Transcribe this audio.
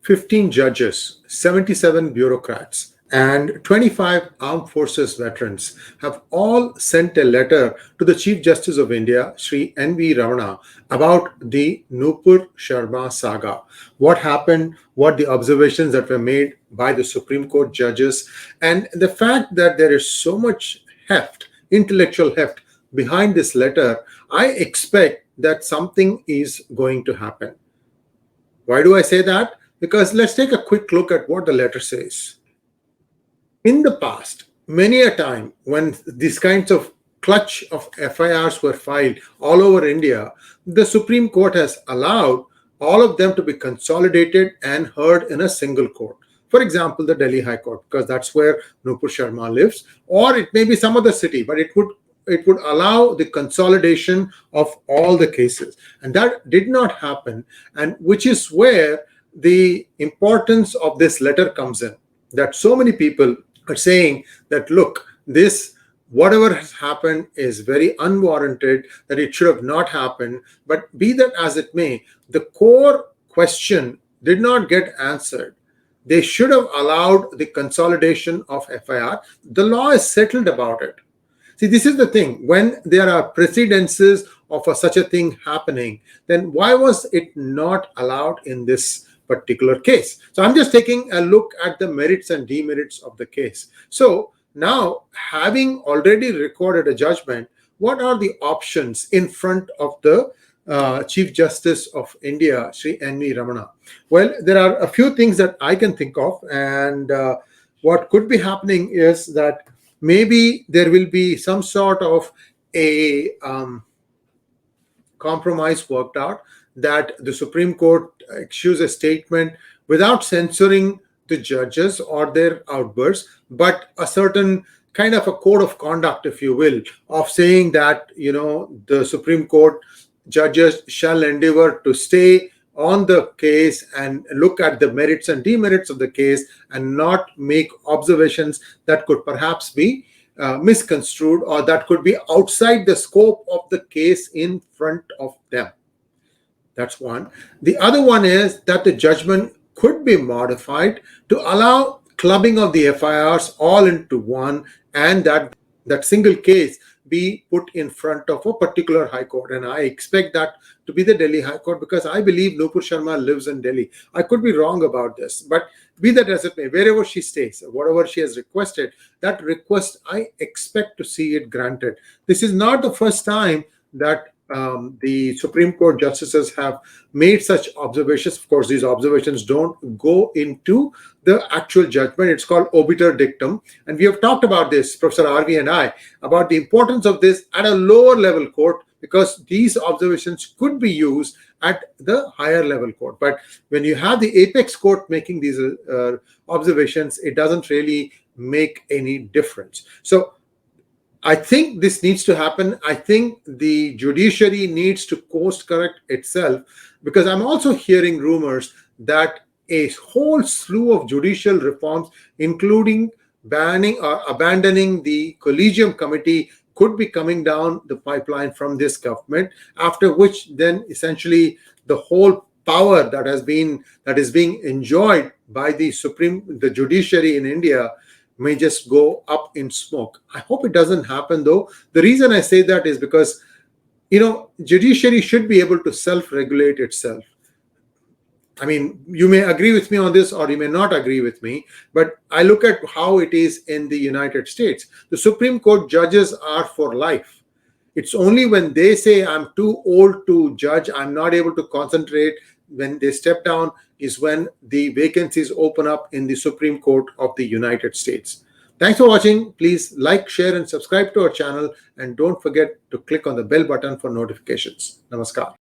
15 judges, 77 bureaucrats, and 25 armed forces veterans have all sent a letter to the Chief Justice of India, Sri N.V. Ramana, about the Nupur Sharma Saga. What happened, what the observations that were made by the Supreme Court judges, and the fact that there is so much heft, intellectual heft behind this letter. I expect that something is going to happen. Why do I say that? Because let's take a quick look at what the letter says. In the past, many a time when these kinds of clutch of FIRs were filed all over India, the Supreme Court has allowed all of them to be consolidated and heard in a single court. For example, the Delhi High Court, because that's where Nupur Sharma lives, or it may be some other city, but it would allow the consolidation of all the cases. And that did not happen, and which is where the importance of this letter comes in. That so many people are saying that, look, this, whatever has happened is very unwarranted, that it should have not happened. But be that as it may, the core question did not get answered. They should have allowed the consolidation of FIR. The law is settled about it. See, this is the thing. When there are precedences of such a thing happening, then why was it not allowed in this particular case? So I'm just taking a look at the merits and demerits of the case. So now, having already recorded a judgment, what are the options in front of the Chief Justice of India, Sri N.V. Ramana? Well, there are a few things that I can think of, and what could be happening is that maybe there will be some sort of a compromise worked out, that the Supreme Court issues a statement without censoring the judges or their outbursts, but a certain kind of a code of conduct, if you will, of saying that, the Supreme Court judges shall endeavor to stay on the case and look at the merits and demerits of the case and not make observations that could perhaps be misconstrued or that could be outside the scope of the case in front of them. That's one. The other one is that the judgment could be modified to allow clubbing of the FIRs all into one, and that single case be put in front of a particular high court. And I expect that to be the Delhi High Court, because I believe Nupur Sharma lives in Delhi. I could be wrong about this, but be that as it may, wherever she stays, whatever she has requested, that request, I expect to see it granted. This is not the first time that the Supreme Court justices have made such observations. Of course, these observations don't go into the actual judgment. It's called obiter dictum. And we have talked about this, Professor RV and I, about the importance of this at a lower level court, because these observations could be used at the higher level court. But when you have the apex court making these observations, it doesn't really make any difference. So I think this needs to happen. I think the judiciary needs to course correct itself, because I'm also hearing rumors that a whole slew of judicial reforms, including banning or abandoning the collegium committee, could be coming down the pipeline from this government, after which then essentially the whole power that is being enjoyed by the judiciary in India may just go up in smoke. I hope it doesn't happen, though. The reason I say that is because, judiciary should be able to self-regulate itself. I mean, you may agree with me on this or you may not agree with me, but I look at how it is in the United States. The Supreme Court judges are for life. It's only when they say, I'm too old to judge, I'm not able to concentrate, when they step down, is when the vacancies open up in the Supreme Court of the United States. Thanks for watching. Please like, share, and subscribe to our channel. And don't forget to click on the bell button for notifications. Namaskar.